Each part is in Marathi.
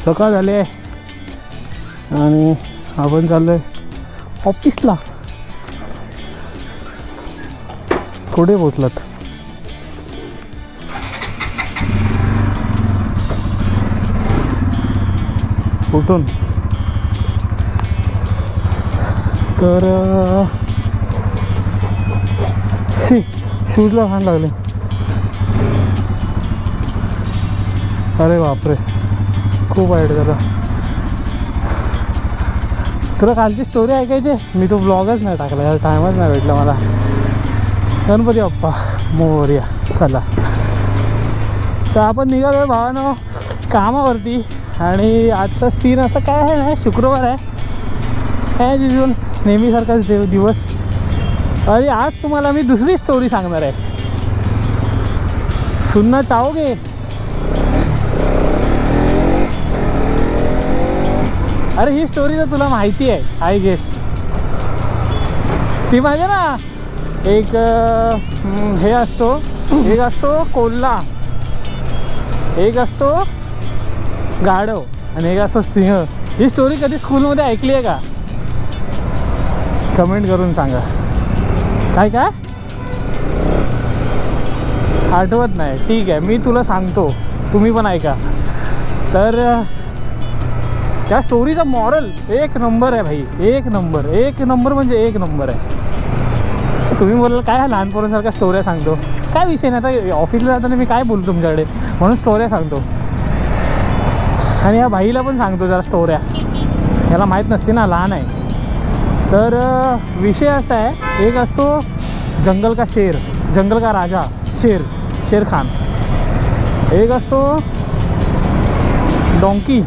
सकाळ झाली आहे आणि आपण चाललो आहे ऑफिसला. कुठे पोचलात? कुठून? तर शूजला घाण लागले. अरे बापरे, खूप वाईट झालं. तुला कालची स्टोरी ऐकायची? मी तो ब्लॉगच नाही टाकला यार, टाईमच नाही भेटला मला. गणपती बाप्पा मोरया. चला तर आपण निघालो भावानं कामावरती. आणि आजचा सीन असं काय आहे ना, शुक्रवार आहे ॲज युजल, नेहमीसारखाच दिवस. आणि आज तुम्हाला मी दुसरी स्टोरी सांगणार आहे. सुनना चाहोगे? अरे ही स्टोरी तर तुला माहिती आहे आय गेस. ती माहिती आहे ना, एक हे असतो, एक असतो कोल्हा, एक असतो गाढव आणि एक असतो सिंह. ही स्टोरी कधी स्कूलमध्ये ऐकली आहे का? कमेंट करून सांगा. काय काय आठवत नाही? ठीक आहे, मी तुला सांगतो, तुम्ही पण ऐका. तर त्या स्टोरीचा मॉरल एक नंबर आहे भाई, एक नंबर, एक नंबर म्हणजे एक नंबर आहे. तुम्ही बोलाल काय लहानपणासारख्या स्टोऱ्या सांगतो, काय विषय नाही. आता ऑफिसला जाताना मी काय बोलतो तुमच्याकडे, म्हणून स्टोऱ्या सांगतो. आणि या भाईला पण सांगतो जरा स्टोऱ्या, याला माहीत नसते ना, लहान आहे. तर विषय असा आहे, एक असतो जंगल का शेर, जंगल का राजा शेर, शेर खान. एक असतो डोंकी,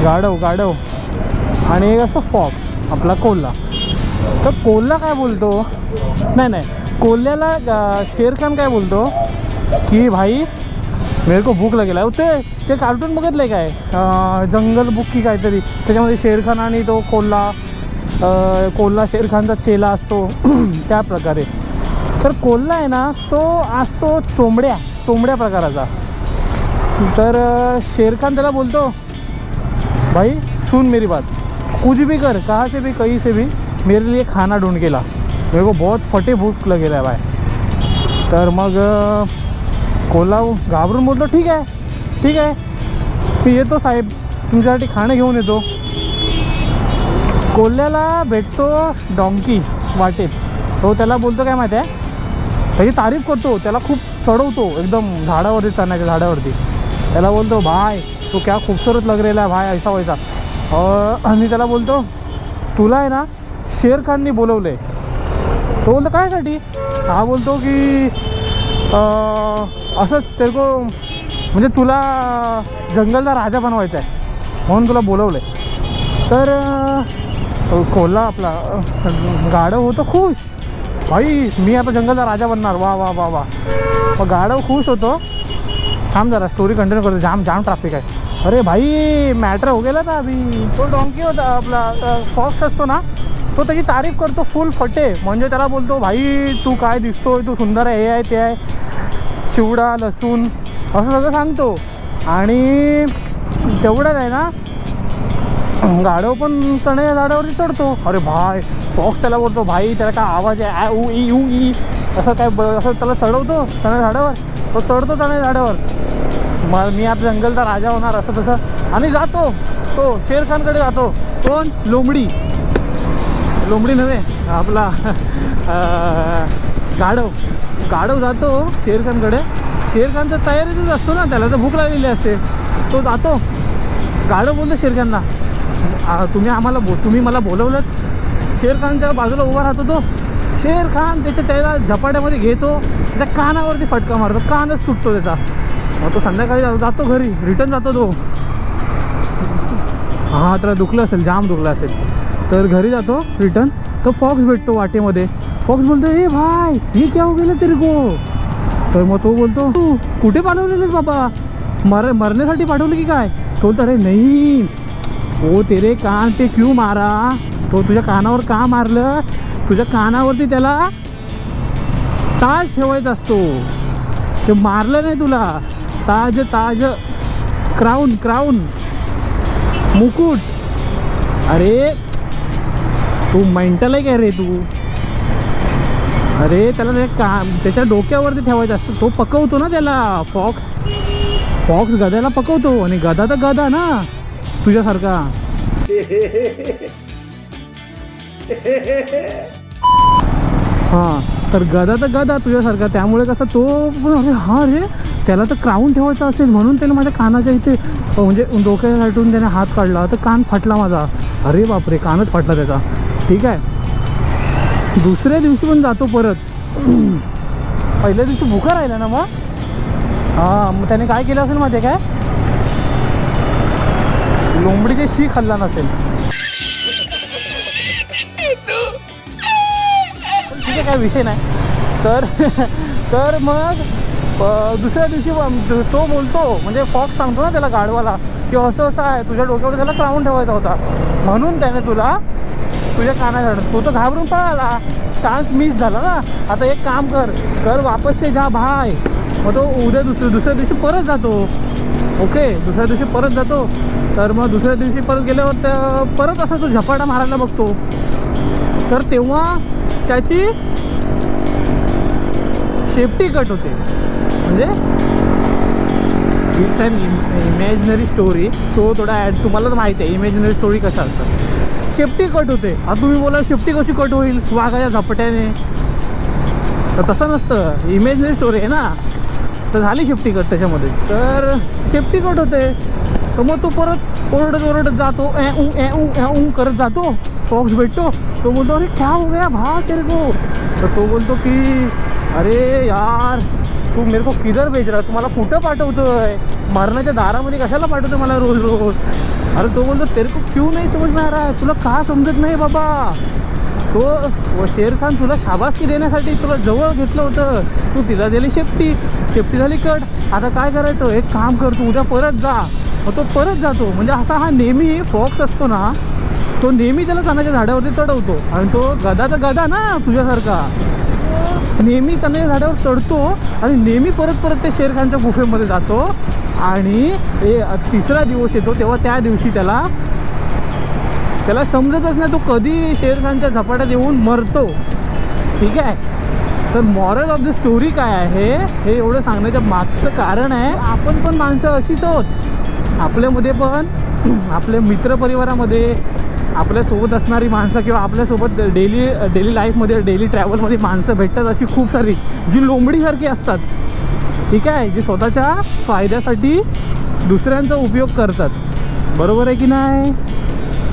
गाढव, गाढव. आणि एक असतो फॉक्स, आपला कोल्हा. तर कोल्हा काय बोलतो, नाही कोल्ह्याला शेर खान काय बोलतो की भाई मेरे को भूक लागेल. ते कार्टून बघितलं आहे काय, जंगल बुक की काहीतरी, त्याच्यामध्ये शेर खान आणि तो कोल्हा शेर खानचा चेला असतो त्या प्रकारे. तर कोल्हा आहे ना, तो असतो चोंबड्या प्रकाराचा. तर शेर खान त्याला बोलतो, भाई सुन मेरी बात, कुछ भी कर, कहाँ से भी कहीं से भी मेरे लिए खाना ढूंढ के ला, मेरे को बहुत फटे भूक लगेला है भाई. तर मग कोल्हा घाबरून बोलतो, ठीक आहे मी येतो साहेब, तुमच्यासाठी खाणं घेऊन येतो. कोल्ह्याला भेटतो डॉंकी वाटेत. तो त्याला बोलतो काय माहिती आहे, त्याची तारीफ करतो, त्याला खूप चढवतो एकदम झाडावरती, चढण्याच्या झाडावरती. त्याला बोलतो, भाई तो क्या खूबसूरत लग रहा है भाई, ऐसा वैसा. आणि त्याला बोलतो, तुला आहे ना शेर खाननी बोलवलं आहे. तो बोलतो कायसाठी? हा बोलतो की असंच तेरे को, म्हणजे तुला जंगलचा राजा बनवायचा आहे म्हणून तुला बोलवलं आहे. तर कोल्हा आपला गाढव होतो खुश, भाई मी आता जंगलचा राजा बनणार, वा वा वा वा. मग गाढव खुश होतो. थांब जरा स्टोरी कंटिन्यू करतो, जाम ट्रॅफिक आहे. अरे भाई मॅटर हो गेला था अभी. तो डॉंकी होता आपला, फॉक्स असतो ना, तो त्याची तारीफ करतो फुल फटे. म्हणजे त्याला बोलतो, भाई तू काय दिसतोय, तू सुंदर आहे, हे आहे ते आहे, चिवडा लसूण असं सगळं सांगतो. आणि तेवढंच आहे ना, गाढव पण चणे झाडावरती चढतो. अरे भाई फॉक्स त्याला बोलतो, भाई त्याला काय आवाज आहे, ऊ ई असं काय, असं त्याला चढवतो चणे झाडावर. तो चढतो चणे झाडावर, मग मी आता जंगलचा राजा होणार असं तसं. आणि जातो तो शेर खानकडे जातो. कोण? लोंबडी नव्हे, आपला गाढव जातो शेर खानकडे. शेर खान तर तयारीतच असतो ना, त्याला तर भूक लागलेली असते. तो जातो. गाढव बोलतो शेर खानला, तुम्ही मला बोलवलं. शेर खानच्या बाजूला उभा राहतो तो. शेर खान त्याला झपाट्यामध्ये घेतो, त्याच्या कानावरती फटका मारतो, कानच तुटतो त्याचा. मग तो संध्याकाळी जातो घरी, रिटर्न जातो तो. हां त्याला दुखलं असेल, जाम दुखलं असेल. तर घरी जातो रिटर्न. तर फॉक्स भेटतो वाटेमध्ये. फॉक्स बोलतो, ए भाई हे क्या हो गेलं तेरे को. तर मग तो बोलतो, तू कुठे पाठवलेलीस बाबा, मरण्यासाठी पाठवलं की काय. तो बोलतो, अरे नाही ओ तेरे कान पे क्यों मारा. तो तुझ्या कानावर का मारलं, तुझ्या कानावरती त्याला ताज ठेवायचा असतो. ते मारलं नाही तुला, ताज क्राऊन क्राऊन मुकुट. अरे तू मेंटल आहे काय रे तू? अरे त्याला ते त्याच्या डोक्यावरती ठेवायचं असतं. तो पकवतो ना त्याला. फॉक्स गध्याला पकवतो आणि गधा तर गधा ना तुझ्यासारखा. हां तर गधा तर गधा तुझ्यासारखा. त्यामुळे कसं तो अरे हा रे त्याला तर क्राऊन ठेवायचं असेल म्हणून त्याने माझ्या कानाच्या इथे म्हणजे डोक्यासाठून त्याने हात काढला तर कान फाटला माझा. अरे बापरे कानच फाटला त्याचा. ठीक आहे दुसऱ्या दिवशी पण जातो परत. पहिल्या दिवशी भुका राहिला ना मग. हां मग त्याने काय केलं असेल माहिती आहे काय? लोंबडीचे शी खाल्ला नसेल. ठीक आहे काय विषय नाही. तर मग दुसऱ्या दिवशी तो बोलतो म्हणजे फॉक्स सांगतो ना त्याला गाढवाला की असं असं आहे तुझ्या डोक्यावर त्याला क्राऊन ठेवायचा होता म्हणून त्याने तुला तुझ्या कानात. तो तर घाबरून पळाला. चान्स मिस झाला ना. आता एक काम कर वापस ते जा भाय. मग तो उद्या दुसऱ्या दिवशी परत जातो. ओके दुसऱ्या दिवशी परत जातो. तर मग दुसऱ्या दिवशी परत गेल्यावर परत असा तो झपाटा मारायला बघतो. तर तेव्हा त्याची शेपटी कट होते. म्हणजे it's an imaginary story. So थोडा तुम्हाला तर माहिती आहे इमॅजिनरी स्टोरी कशा असतात. शेपटी कट होते. आता तुम्ही बोला शेपटी कशी कट होईल वाघाच्या झपट्याने. तर तसं नसतं. इमॅजिनरी स्टोरी आहे ना. तर झाली शेपटी कट त्याच्यामध्ये. तर शेपटी कट होते. तर मग तो परत ओरडत जातो. ऊ करत जातो. फॉक्स भेटतो. तो बोलतो अरे क्या हो गया भा तेरे को. तर तो बोलतो की अरे यार तू मेरे को किधर भेज रहा. तू मला कुठं पाठवतोय. मरणाच्या दारामध्ये कशाला पाठवतो मला रोज रोज. अरे तो बोलतो तेरे को क्यों नहीं समझ में आ रहा है. तुला का समजत नाही बाबा. तो शेर खान तुला शाबासकी देण्यासाठी तुला जवळ घेतलं होतं. तू तिला दिली शेपटी झाली कट. आता काय करायचं एक काम कर तू उद्या परत जा. मग तो परत जातो. म्हणजे असा हा नेहमी फॉक्स असतो ना तो नेहमी त्याला कानाच्या झाडावरती चढवतो. आणि तो गधा तर गधा ना तुझ्यासारखा. नेहमी कानाच्या झाडावर चढतो आणि नेहमी परत ते शेरखानच्या गुफेमध्ये जातो. आणि तिसरा दिवस येतो तेव्हा त्या दिवशी त्याला समजतच नाही तो कधी शेरखानच्या झपाट्यात येऊन मरतो. ठीक आहे. तर मॉरल ऑफ द स्टोरी काय आहे हे एवढं सांगण्याच्या मागचं कारण आहे आपण पण माणसं अशीच आहोत. आपल्यामध्ये पण आपल्या मित्रपरिवारामध्ये आपल्यासोबत असणारी माणसं किंवा आपल्यासोबत डेली लाईफमध्ये डेली ट्रॅव्हलमध्ये माणसं भेटतात अशी खूप सारी जी लोंबडीसारखी असतात. ठीक आहे. जी स्वतःच्या फायद्यासाठी दुसऱ्यांचा उपयोग करतात. बरोबर आहे की नाही.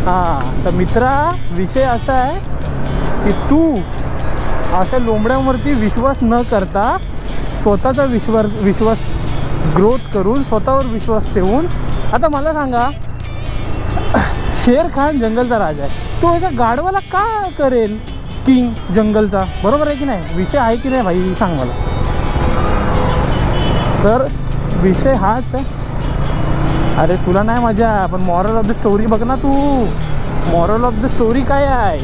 हां तर मित्रा विषय असा आहे की तू अशा लोंबड्यांवरती विश्वास न करता स्वतःचा विश्वास ग्रोथ करून स्वतःवर विश्वास ठेवून. आता मला सांगा शेर खान जंगलचा राजा आहे. तो एका गाढवाला का करेल किंग जंगलचा. बरोबर आहे की नाही. विषय आहे की नाही भाई सांग मला. तर विषय हाच आहे. अरे तुला नाही मजा पण मॉरल ऑफ द स्टोरी बघ ना तू. मॉरल ऑफ द स्टोरी काय आहे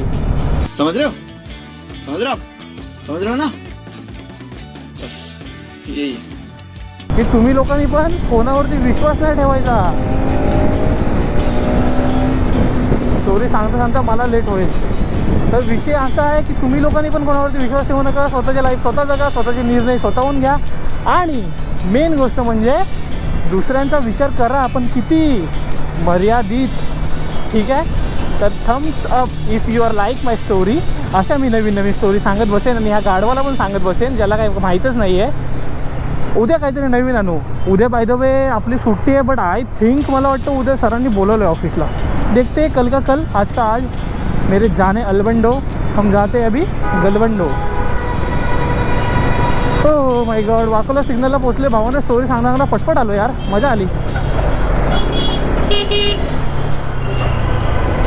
समझ रहे हो ना. बस यही की तुम्ही लोकांनी पण कोणावरती विश्वास नाही ठेवायचा. स्टोरी सांगता मला लेट होईल. तर विषय असा आहे की तुम्ही लोकांनी पण कोणावरती विश्वास ठेवू नका. स्वतःच्या लाईफ स्वतः जगा. स्वतःचे निर्णय स्वतःहून घ्या. आणि मेन गोष्ट म्हणजे दुसऱ्यांचा विचार करा आपण किती मर्यादित. ठीक आहे. तर thumbs up if you are like my story. अशा मी नवीन स्टोरी सांगत बसेन आणि ह्या गाढवाला पण सांगत बसेन ज्याला काही माहीतच नाही आहे. उद्या काहीतरी नवीन आणू. उद्या बाय द वे आपली सुट्टी आहे बट आय थिंक मला वाटतं उद्या सरांनी बोलवलं आहे ऑफिसला. देखते कल का कल आज का आज. मेरे जाने अल्बंडो हम जाते अभी गलबंडो. हो माय गॉड वाकोला सिग्नलला पोचले. भावाने स्टोरी सांगताना पटपट आलो यार. मजा आली.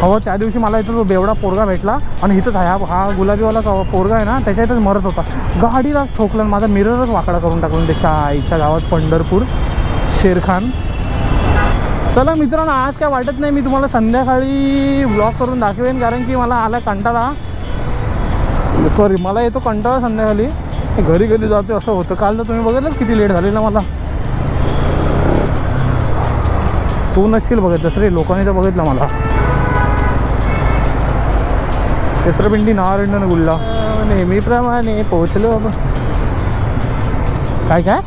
हो त्या दिवशी मला इथं तो बेवडा पोरगा भेटला आणि इथंच हा गुलाबीवाला पोरगा आहे ना त्याच्या इथंच मरत होता. गाडीलाच ठोकलं. माझा मिररच वाकडा करून टाकून त्याच्या आईच्या गावात पंढरपूर शेरखान. चला मित्रांनो आज काय वाटत नाही. मी तुम्हाला संध्याकाळी ब्लॉग करून दाखवेन कारण की मला आला कंटाळा. सॉरी मला येतो कंटाळा संध्याकाळी. घरी जातो असं होतं. काल तर तुम्ही बघितलं किती लेट झालेलं मला. तू नसशील बघितलं रे, लोकांनी तर बघितलं मला. चित्रपिंडी नारायण गुल्ला नेहमीप्रमाणे पोहोचलो आपण. काय काय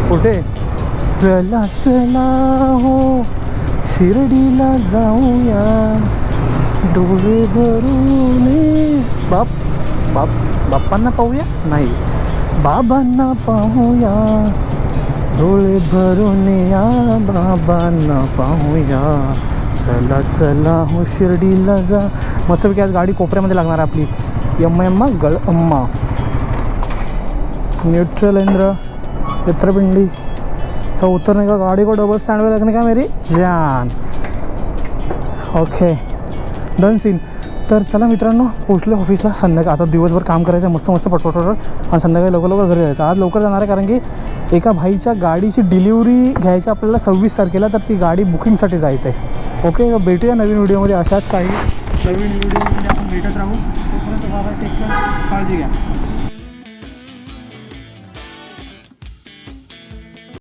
कुठे? चला चला हो शिर्डीला जाऊया डोळे भरून. बाप्पांना पाहूया नाही, बाबांना पाहूया डोळे भरून या, बाबांना पाहूया. चला चला हो शिर्डीला जा. मस्तपैकी आज गाडी कोपऱ्यामध्ये लागणार आपली. यम्मा गळ अम्मा न्यूट्रल इंद्र चित्रपिंडी. सब उतरने का गाड़ी को डबल स्टैंड में रखने का मेरी जान. Okay done scene. तर चला मित्रांनो, पोचलो ऑफिसला. संध्याकाळी आता दिवसभर काम करायचं मस्त मस्त पटपट आणि संध्याकाळी लवकर घरी जायचं. आज लवकर जाणार आहे कारण की एका भाईच्या गाडीची डिलिव्हरी घ्यायची आपल्याला 26 तारखेला. तर ती गाडी बुकिंगसाठी जायचं आहे. ओके, भेटूया नवीन व्हिडिओमध्ये. अशाच काही नवीन व्हिडिओमध्ये आपण भेटत राहू. तोपर्यंत बाबा टेक केअर, काळजी घ्या.